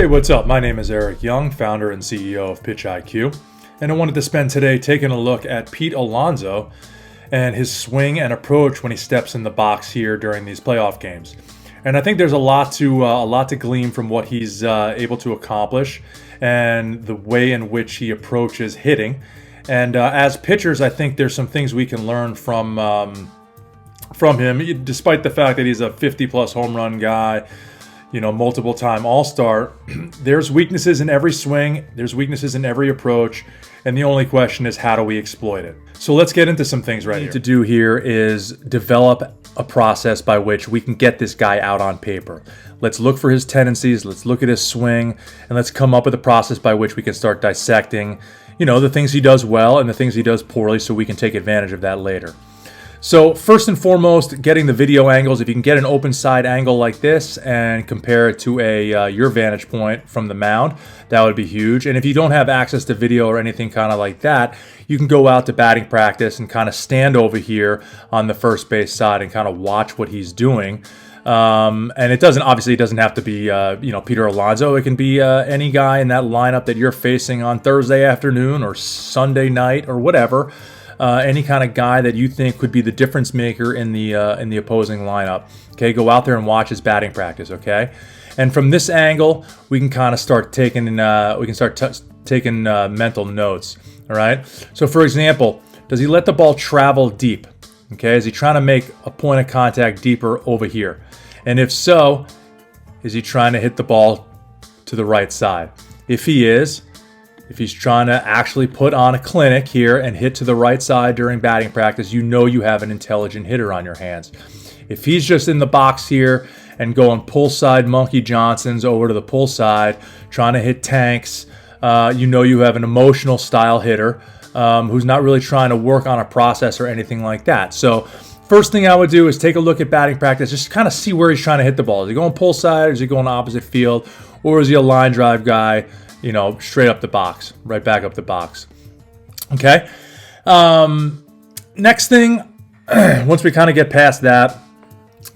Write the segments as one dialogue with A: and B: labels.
A: Hey, what's up? My name is Eric Young, founder and CEO of PitchIQ, and I wanted to spend today taking a look at Pete Alonso and his swing and approach when he steps in the box here during these playoff games. And I think there's a lot to glean from what he's able to accomplish and the way in which he approaches hitting. And as pitchers, I think there's some things we can learn from him, despite the fact that he's a 50-plus home run guy, multiple-time All-Star. There's weaknesses in every swing. There's weaknesses in every approach. And the only question is, how do we exploit it? So let's get into some things right here. What we need to do here is develop a process by which we can get this guy out on paper. Let's look for his tendencies. Let's look at his swing. And let's come up with a process by which we can start dissecting, the things he does well and the things he does poorly, so we can take advantage of that later. So first and foremost, getting the video angles. If you can get an open side angle like this and compare it to your vantage point from the mound, that would be huge. And if you don't have access to video or anything kind of like that, you can go out to batting practice and kind of stand over here on the first base side and kind of watch what he's doing. And it doesn't have to be Peter Alonso. It can be any guy in that lineup that you're facing on Thursday afternoon or Sunday night or whatever. Any kind of guy that you think could be the difference maker in the opposing lineup. Okay, go out there and watch his batting practice. Okay, and from this angle, we can kind of start taking mental notes. All right. So, for example, does he let the ball travel deep? Okay, is he trying to make a point of contact deeper over here? And if so, is he trying to hit the ball to the right side? If he's trying to actually put on a clinic here and hit to the right side during batting practice, you have an intelligent hitter on your hands. If he's just in the box here and going pull side Monkey Johnsons over to the pull side, trying to hit tanks, you have an emotional style hitter who's not really trying to work on a process or anything like that. So first thing I would do is take a look at batting practice, just kind of see where he's trying to hit the ball. Is he going pull side, or is he going opposite field, or is he a line drive guy? Straight up the box, right back up the box. Okay. Next thing, once we kind of get past that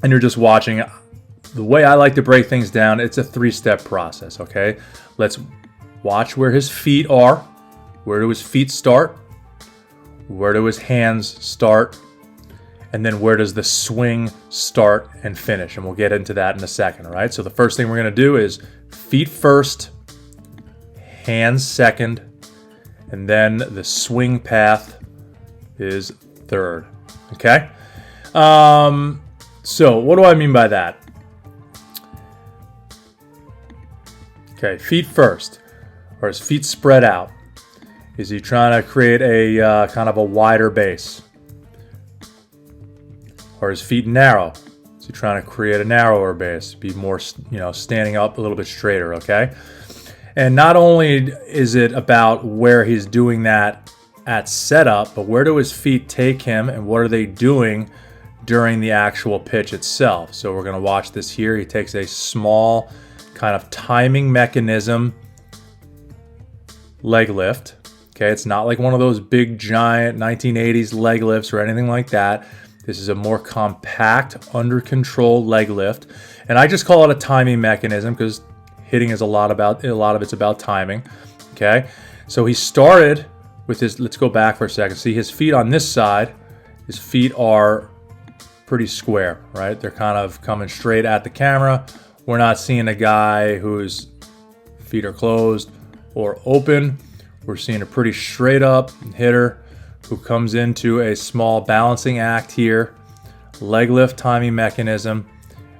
A: and you're just watching, the way I like to break things down, it's a 3-step process. Okay. Let's watch where his feet are. Where do his feet start? Where do his hands start? And then where does the swing start and finish? And we'll get into that in a second. All right. So the first thing we're going to do is feet first, hands second, and then the swing path is third. Okay? So what do I mean by that? Okay, feet first. Are his feet spread out? Is he trying to create a kind of a wider base? Are his feet narrow? Is he trying to create a narrower base? Be more, standing up a little bit straighter, okay? And not only is it about where he's doing that at setup, but where do his feet take him and what are they doing during the actual pitch itself? So we're going to watch this here. He takes a small kind of timing mechanism leg lift. Okay, it's not like one of those big giant 1980s leg lifts or anything like that. This is a more compact, under control leg lift. And I just call it a timing mechanism because hitting is a lot of it's about timing. Okay, so he started with his, let's go back for a second. See his feet on this side, his feet are pretty square, right? They're kind of coming straight at the camera. We're not seeing a guy whose feet are closed or open. We're seeing a pretty straight up hitter who comes into a small balancing act here, leg lift timing mechanism,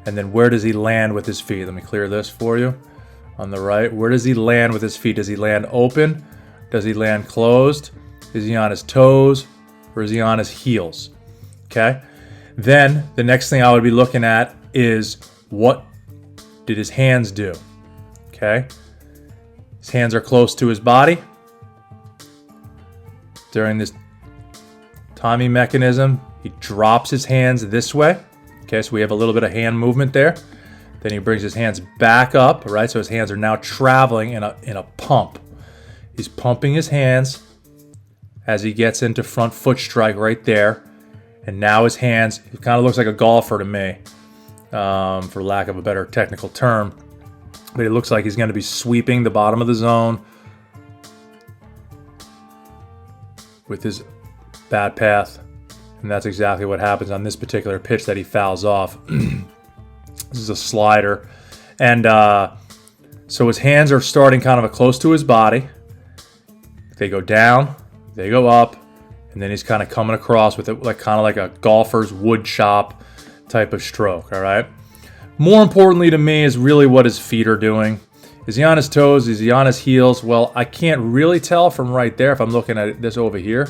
A: and then where does he land with his feet? Let me clear this for you. On the right, where does he land with his feet? Does he land open? Does he land closed? Is he on his toes or is he on his heels? Okay. Then the next thing I would be looking at is, what did his hands do? Okay. His hands are close to his body. During this timing mechanism, he drops his hands this way. Okay, so we have a little bit of hand movement there. Then he brings his hands back up, right? So his hands are now traveling in a pump. He's pumping his hands as he gets into front foot strike right there. And now his hands, it kind of looks like a golfer to me, for lack of a better technical term. but it looks like he's going to be sweeping the bottom of the zone with his bat path. And that's exactly what happens on this particular pitch that he fouls off. This is a slider. And so his hands are starting kind of close to his body. They go down, they go up, and then he's kind of coming across with it like kind of like a golfer's wood chop type of stroke, all right? More importantly to me is really what his feet are doing. Is he on his toes? Is he on his heels? Well, I can't really tell from right there if I'm looking at this over here.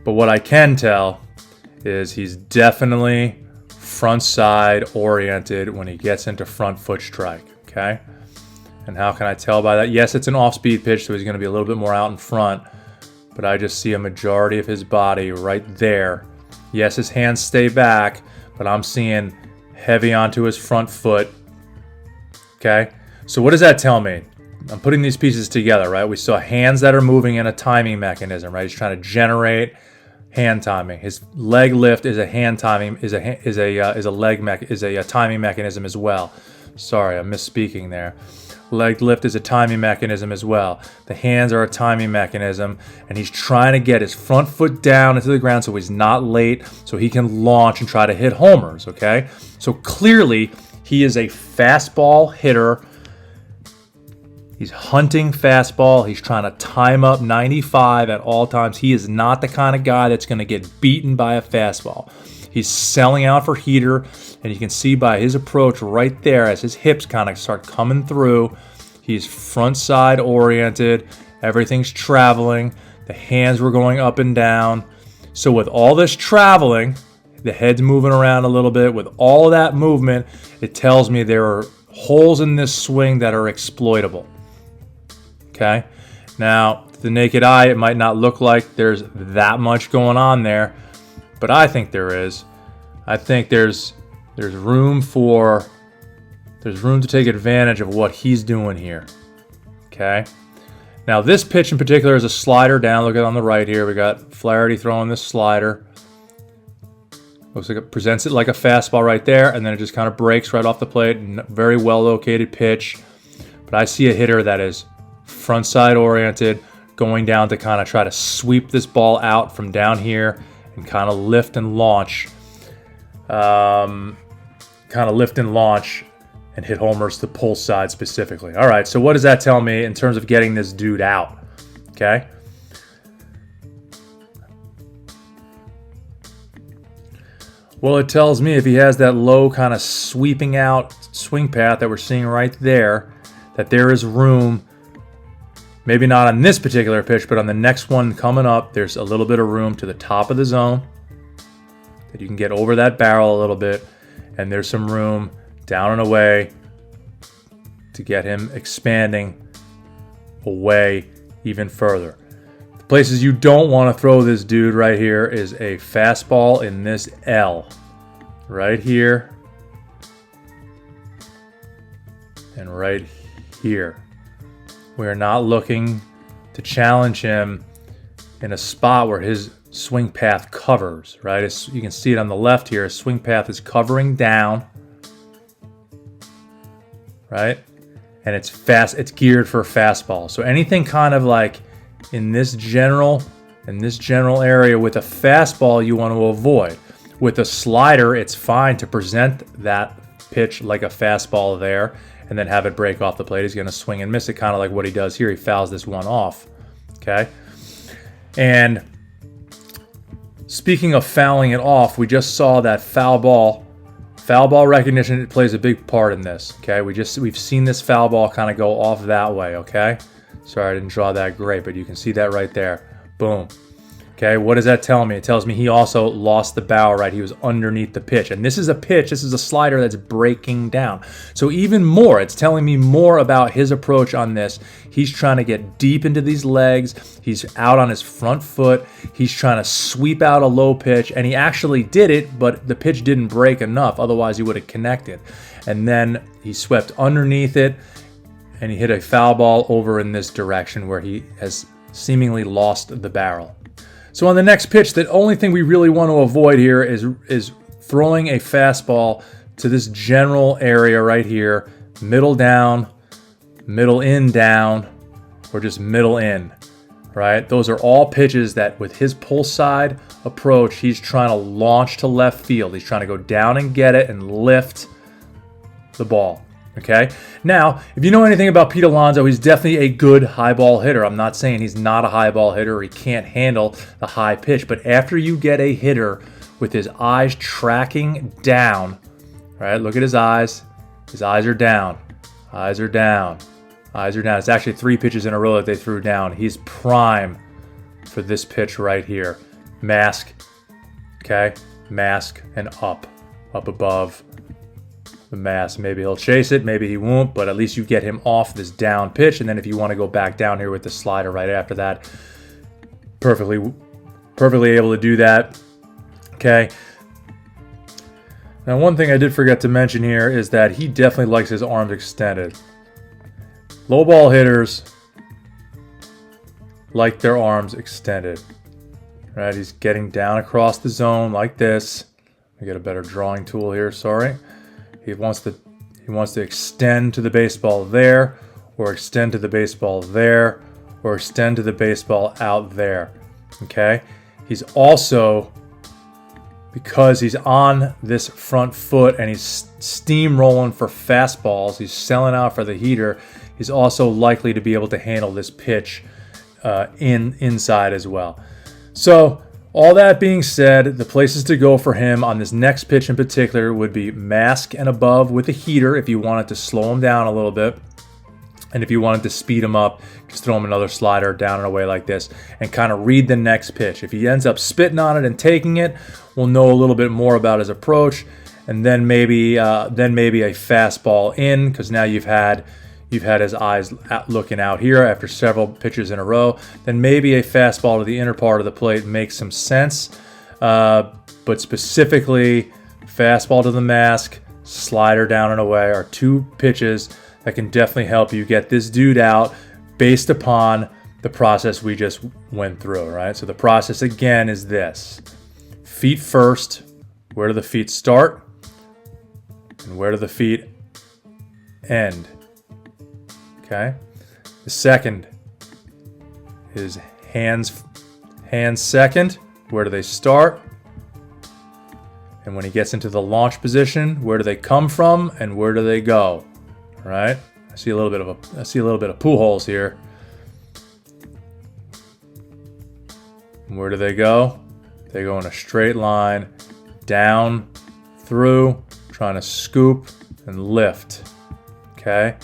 A: But what I can tell is he's definitely front side oriented when he gets into front foot strike, okay? And how can I tell by that? Yes, it's an off-speed pitch, so he's going to be a little bit more out in front, but I just see a majority of his body right there. Yes, his hands stay back, but I'm seeing heavy onto his front foot, okay? So what does that tell me? I'm putting these pieces together, right? We saw hands that are moving in a timing mechanism, right? He's trying to generate hand timing. His leg lift is a hand timing, is a timing mechanism as well. Sorry, I'm misspeaking there. Leg lift is a timing mechanism as well. The hands are a timing mechanism, and he's trying to get his front foot down into the ground so he's not late, so he can launch and try to hit homers, okay? So clearly, he is a fastball hitter. He's hunting fastball. He's trying to time up 95 at all times. He is not the kind of guy that's going to get beaten by a fastball. He's selling out for heater, and you can see by his approach right there as his hips kind of start coming through, he's front side oriented. Everything's traveling. The hands were going up and down. So with all this traveling, the head's moving around a little bit. With all of that movement, it tells me there are holes in this swing that are exploitable. Okay? Now, to the naked eye, it might not look like there's that much going on there, but I think there is. I think there's room to take advantage of what he's doing here. Okay? Now, this pitch in particular is a slider down. Look at it on the right here. We got Flaherty throwing this slider. Looks like it presents it like a fastball right there, and then it just kind of breaks right off the plate. Very well located pitch. But I see a hitter that is front side oriented, going down to kind of try to sweep this ball out from down here and kind of lift and launch. And hit homers to pull side specifically. All right, so what does that tell me in terms of getting this dude out? Okay. Well, it tells me if he has that low kind of sweeping out swing path that we're seeing right there, that there is room. Maybe not on this particular pitch, but on the next one coming up, there's a little bit of room to the top of the zone that you can get over that barrel a little bit, and there's some room down and away to get him expanding away even further. The places you don't want to throw this dude right here is a fastball in this L. Right here. And right here. We're not looking to challenge him in a spot where his swing path covers, right? You can see it on the left here. His swing path is covering down, right? And it's fast. It's geared for a fastball. So anything kind of like in this general area with a fastball, you want to avoid. With a slider, it's fine to present that pitch like a fastball there, and then have it break off the plate. He's going to swing and miss it, kind of like what he does here. He fouls this one off, okay? And speaking of fouling it off, we just saw that foul ball recognition. It plays a big part in this, okay? We've seen this foul ball kind of go off that way, okay? Sorry, I didn't draw that great, but you can see that right there. Boom. Okay, what does that tell me? It tells me he also lost the barrel, right? He was underneath the pitch. And this is a pitch, this is a slider that's breaking down. So even more, it's telling me more about his approach on this. He's trying to get deep into these legs. He's out on his front foot. He's trying to sweep out a low pitch. And he actually did it, but the pitch didn't break enough. Otherwise, he would have connected. And then he swept underneath it, and he hit a foul ball over in this direction where he has seemingly lost the barrel. So on the next pitch, the only thing we really want to avoid here is throwing a fastball to this general area right here, middle down, middle in down, or just middle in, right? Those are all pitches that with his pull side approach, he's trying to launch to left field. He's trying to go down and get it and lift the ball, okay? Now, if you know anything about Pete Alonso, he's definitely a good high ball hitter. I'm not saying he's not a high ball hitter or he can't handle the high pitch, but after you get a hitter with his eyes tracking down, right? Look at his eyes. His eyes are down. Eyes are down. Eyes are down. It's actually 3 pitches in a row that they threw down. He's prime for this pitch right here. Mask, okay? Mask and up above the mask. Maybe he'll chase it, maybe he won't, but at least you get him off this down pitch. And then if you want to go back down here with the slider right after that, perfectly able to do that, okay? Now, one thing I did forget to mention here is that he definitely likes his arms extended. Low ball hitters like their arms extended. Right? He's getting down across the zone like this. I get a better drawing tool here, sorry. He wants to extend to the baseball there, or extend to the baseball there, or extend to the baseball out there. Okay? He's also, because he's on this front foot and he's steamrolling for fastballs, he's selling out for the heater, he's also likely to be able to handle this pitch inside as well. So all that being said, the places to go for him on this next pitch in particular would be mask and above with a heater if you wanted to slow him down a little bit. And if you wanted to speed him up, just throw him another slider down and away like this and kind of read the next pitch. If he ends up spitting on it and taking it, we'll know a little bit more about his approach. And then maybe a fastball in, because now you've had his eyes looking out here after several pitches in a row. Then maybe a fastball to the inner part of the plate makes some sense. But specifically, fastball to the mask, slider down and away are 2 pitches that can definitely help you get this dude out based upon the process we just went through, right? So the process again is this. Feet first. Where do the feet start? And where do the feet end? Okay. The second is hands second. Where do they start? And when he gets into the launch position, where do they come from and where do they go? Right? I see a little bit of pool holes here. And where do they go? They go in a straight line down, through, trying to scoop and lift. Okay?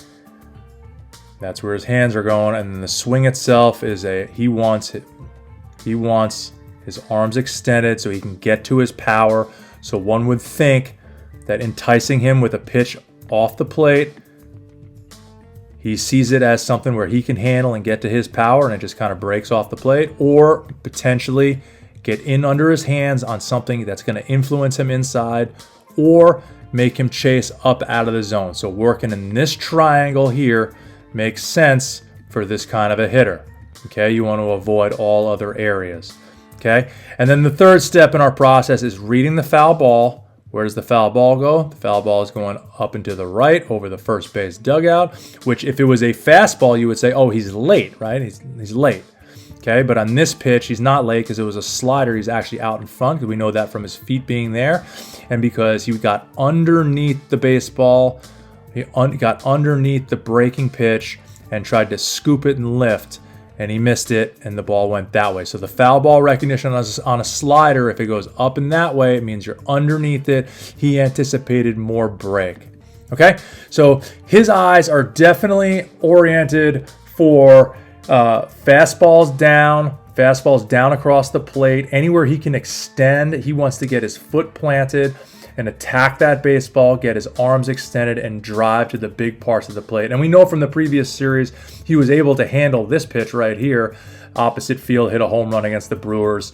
A: That's where his hands are going, and then the swing itself is he wants his arms extended so he can get to his power. So one would think that enticing him with a pitch off the plate, he sees it as something where he can handle and get to his power, and it just kind of breaks off the plate, or potentially get in under his hands on something that's going to influence him inside, or make him chase up out of the zone. So working in this triangle here makes sense for this kind of a hitter. Okay, you want to avoid all other areas. Okay, and then the third step in our process is reading the foul ball. Where does the foul ball go? The foul ball is going up and to the right over the first base dugout, which if it was a fastball, you would say, oh, he's late, right? He's late. Okay, but on this pitch, he's not late because it was a slider. He's actually out in front because we know that from his feet being there. And because he got underneath the baseball, he got underneath the breaking pitch and tried to scoop it and lift, and he missed it, and the ball went that way. So the foul ball recognition on a slider, if it goes up and that way, it means you're underneath it. He anticipated more break. Okay, so his eyes are definitely oriented for fastballs down across the plate. Anywhere he can extend, he wants to get his foot planted and attack that baseball, get his arms extended, and drive to the big parts of the plate. And we know from the previous series, he was able to handle this pitch right here, opposite field, hit a home run against the Brewers.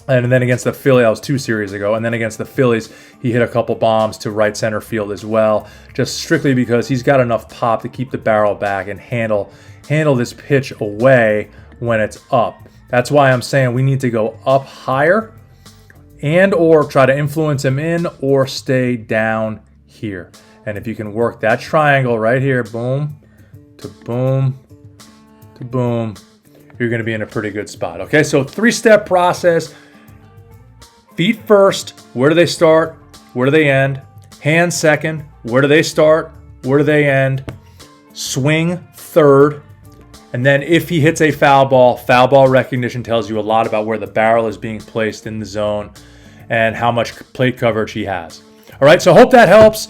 A: And then against the Phillies, that was 2 series ago. And then against the Phillies, he hit a couple bombs to right center field as well, just strictly because he's got enough pop to keep the barrel back and handle this pitch away when it's up. That's why I'm saying we need to go up higher and or try to influence him in or stay down here. And if you can work that triangle right here, boom, to boom, to boom, you're going to be in a pretty good spot. Okay, so 3-step process. Feet first, where do they start? Where do they end? Hands second, where do they start? Where do they end? Swing third. And then if he hits a foul ball recognition tells you a lot about where the barrel is being placed in the zone and how much plate coverage he has. All right, so hope that helps.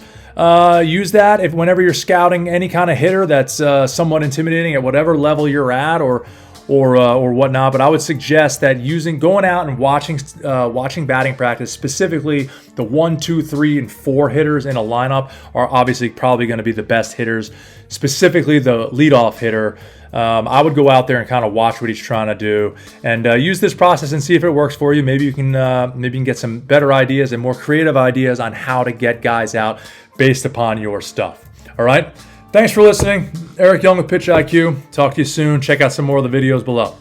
A: Use that whenever you're scouting any kind of hitter that's somewhat intimidating at whatever level you're at or whatnot. But I would suggest that going out and watching batting practice, specifically the 1, 2, 3, and 4 hitters in a lineup are obviously probably going to be the best hitters. Specifically, the leadoff hitter. I would go out there and kind of watch what he's trying to do and use this process and see if it works for you. Maybe you can get some better ideas and more creative ideas on how to get guys out based upon your stuff. All right. Thanks for listening. Eric Young with PitchIQ. Talk to you soon. Check out some more of the videos below.